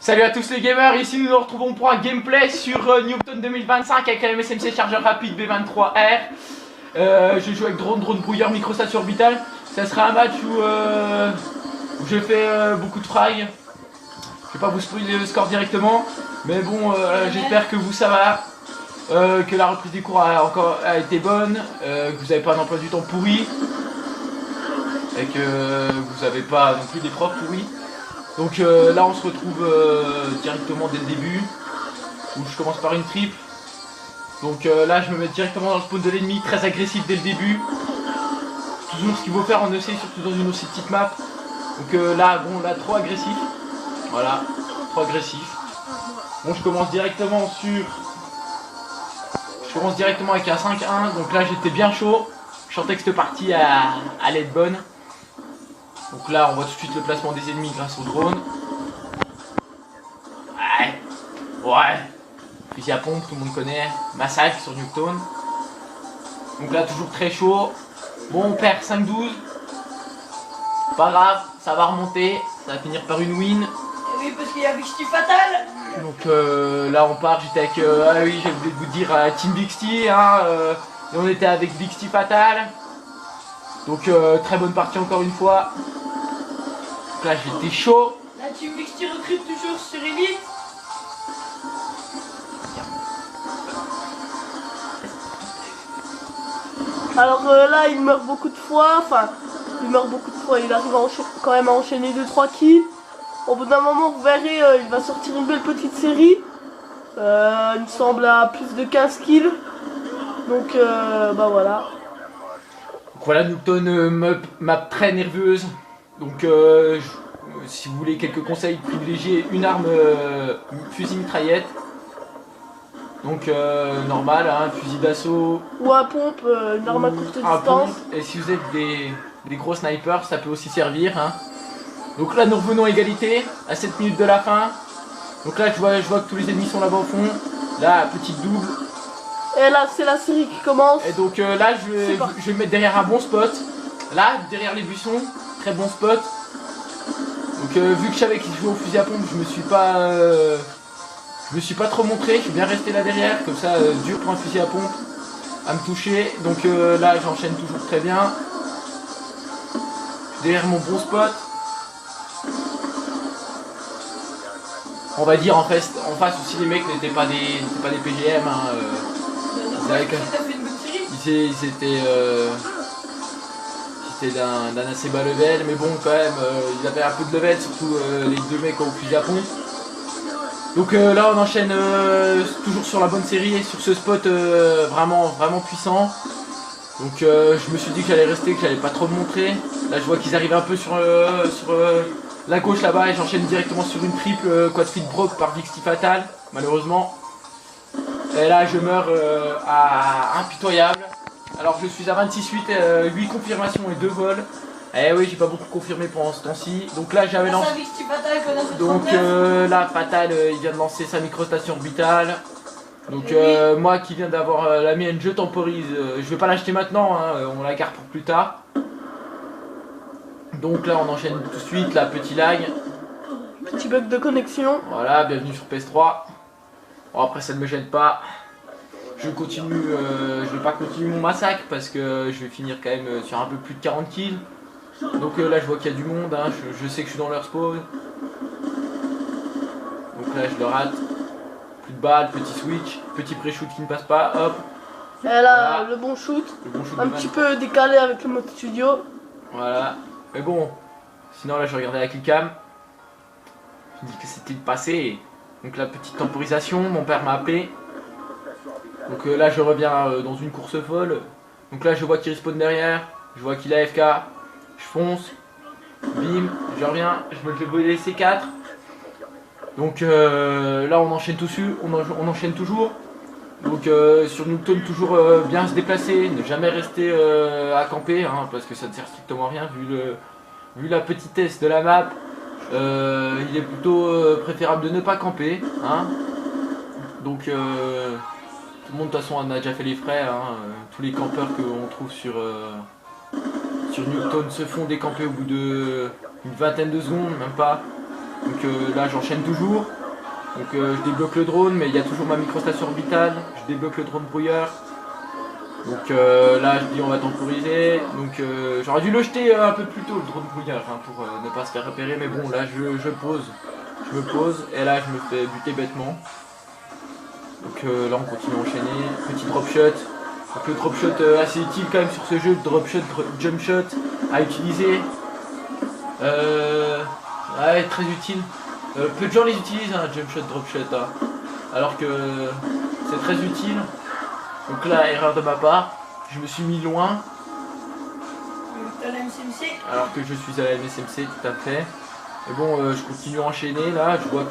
Salut à tous les gamers, ici nous nous retrouvons pour un gameplay sur Newton 2025 avec la MSMC chargeur rapide B23R. Je joue avec drone brouilleur microstation orbital. Ça sera un match où je fais beaucoup de frag. Je vais pas vous spoiler le score directement, mais bon, j'espère que vous ça va, que la reprise des cours a été bonne, que vous n'avez pas un emploi du temps pourri et que vous n'avez pas non plus des profs pourris. Donc là on se retrouve directement dès le début, où je commence par une triple. Donc là je me mets directement dans le spawn de l'ennemi, très agressif dès le début. Toujours ce qu'il faut faire en EC, surtout dans une aussi petite map. Donc là, bon, là trop agressif. Voilà, trop agressif. Bon, je commence directement avec un 5-1, donc là j'étais bien chaud. Je sentais que cette partie allait être bonne. Donc là on voit tout de suite le placement des ennemis grâce au drone. Ouais. Fusil à pompe, tout le monde connaît. Massacre sur Newton. Donc là toujours très chaud. Bon, on perd 5-12. Pas grave, ça va remonter. Ça va finir par une win. Oui, parce qu'il y a Vixty Fatal. Donc là on part, j'étais avec, ah oui j'ai oublié de vous dire, Team Vixty, hein, et on était avec Vixty Fatal. Donc très bonne partie encore une fois. Donc là j'étais chaud. La Team Vixty recrute toujours sur Elite. Alors là il meurt beaucoup de fois, il arrive quand même à enchaîner 2-3 kills. Au bout d'un moment vous verrez, il va sortir une belle petite série. Il me semble à plus de 15 kills. Donc bah voilà. Donc voilà, Newton, map très nerveuse. Donc si vous voulez quelques conseils, privilégiez une arme fusil mitraillette. Donc normal, hein, fusil d'assaut. Ou à pompe, une arme à courte distance. Pompe. Et si vous êtes des gros snipers, ça peut aussi servir. Hein. Donc là nous revenons à égalité, à 7 minutes de la fin. Donc là je vois que tous les ennemis sont là-bas au fond. Là, petite double. Et là c'est la série qui commence. Et donc là je vais me mettre derrière un bon spot. Là, derrière les buissons, très bon spot. Donc vu que je savais qu'il jouait au fusil à pompe, je me suis pas trop montré, je suis bien resté là derrière, comme ça dur pour un fusil à pompe à me toucher. Donc là j'enchaîne toujours très bien. Derrière mon bon spot. On va dire en face aussi les mecs n'étaient pas des PGM. Hein, ils étaient d'un assez bas level, mais bon quand même ils avaient un peu de level, surtout les deux mecs au fusil à pompe. Donc là on enchaîne toujours sur la bonne série et sur ce spot vraiment puissant. Donc je me suis dit que j'allais rester, que j'allais pas trop me montrer. Là je vois qu'ils arrivent un peu sur la gauche là-bas et j'enchaîne directement sur une triple quad feed broke par Vixty Fatal, malheureusement. Et là je meurs à impitoyable. Alors je suis à 26-8, 8 confirmations et 2 vols. Eh oui, j'ai pas beaucoup confirmé pendant ce temps-ci. Donc là j'avais lancé. Donc là Fatal il vient de lancer sa microstation orbitale. Donc moi qui viens d'avoir la mienne, je temporise. Je vais pas l'acheter maintenant, hein, on la garde pour plus tard. Donc là on enchaîne tout de suite, là petit lag. Petit bug de connexion. Voilà, bienvenue sur PS3. Bon après ça ne me gêne pas. Je continue, je vais pas continuer mon massacre parce que je vais finir quand même sur un peu plus de 40 kills. Donc là je vois qu'il y a du monde, hein, je sais que je suis dans leur spawn. Donc là je le rate. Plus de balles, petit switch, petit pré-shoot qui ne passe pas, hop. Et là voilà. Le bon shoot un petit peu décalé avec le mode studio. Voilà. Mais bon, sinon là je regardais la killcam. Je me dis que c'était le passé. Donc la petite temporisation, mon père m'a appelé. Donc là je reviens dans une course folle. Donc là je vois qu'il respawn derrière, je vois qu'il a AFK. Je fonce, bim, je reviens, je me fais les C4. Donc là on enchaîne on enchaîne toujours. Donc sur Newton toujours bien se déplacer, ne jamais rester à camper, hein, parce que ça ne sert strictement à rien vu la petitesse de la map. Il est plutôt préférable de ne pas camper, hein. Donc tout le monde de toute façon en a déjà fait les frais, hein. Tous les campeurs qu'on trouve sur Newton se font décamper au bout de une vingtaine de secondes, même pas. Donc là j'enchaîne toujours. Donc je débloque le drone, mais il y a toujours ma microstation orbitale. Je débloque le drone brouilleur. Donc là je dis on va temporiser. Donc j'aurais dû le jeter un peu plus tôt le drone brouilleur hein, pour ne pas se faire repérer. Mais bon là je pose. Je me pose et là je me fais buter bêtement. Donc là on continue à enchaîner. Petit drop shot. Donc le drop shot assez utile quand même sur ce jeu. Drop shot, jump shot à utiliser. Ouais, très utile. Peu de gens les utilisent, hein, jump shot, drop shot. Hein. Alors que c'est très utile. Donc là, erreur de ma part. Je me suis mis loin. À la MSMC. Alors que je suis à la MSMC, tout à fait. Et bon, je continue à enchaîner. Là, je vois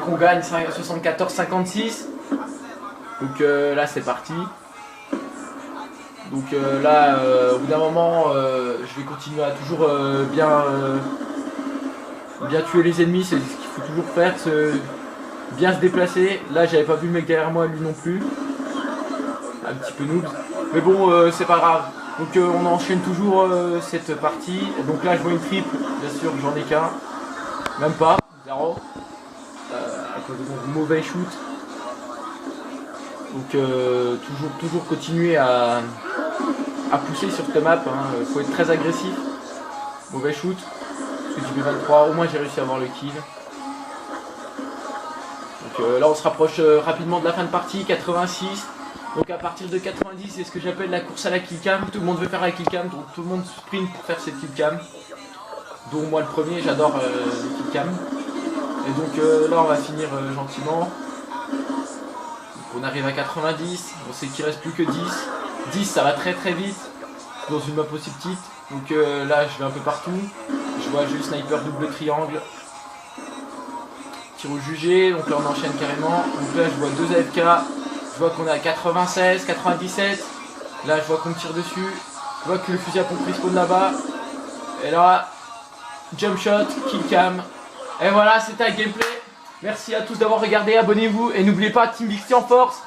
qu'on gagne 74-56. Donc là, c'est parti. Donc là, au bout d'un moment, je vais continuer à toujours bien tuer les ennemis, c'est ce qu'il faut toujours faire, bien se déplacer. Là, j'avais pas vu le mec derrière moi, lui non plus. Un petit peu noob. Mais bon, c'est pas grave. Donc on enchaîne toujours cette partie. Donc là, je vois une triple, bien sûr, j'en ai qu'un. Même pas, 0. À cause de mon mauvais shoot. Donc toujours continuer à pousser sur cette map, hein. Faut être très agressif. Mauvais shoot. Parce que du B23, au moins j'ai réussi à avoir le kill. Donc là on se rapproche rapidement de la fin de partie, 86. Donc à partir de 90 c'est ce que j'appelle la course à la killcam. Tout le monde veut faire la killcam, donc tout le monde sprint pour faire cette killcam. Dont moi le premier, j'adore les killcam. Et donc là on va finir gentiment. Donc, on arrive à 90, on sait qu'il reste plus que 10. 10 ça va très très vite dans une map aussi petite. Donc là je vais un peu partout. Je vois juste sniper double triangle. Tir au jugé, donc là on enchaîne carrément. Donc là je vois 2 AFK. Je vois qu'on est à 96, 97. Là je vois qu'on me tire dessus. Je vois que le fusil à pompe spawn là-bas. Et là, jump shot, kill cam. Et voilà, c'était un gameplay. Merci à tous d'avoir regardé, abonnez-vous. Et n'oubliez pas, Team Bixi en force.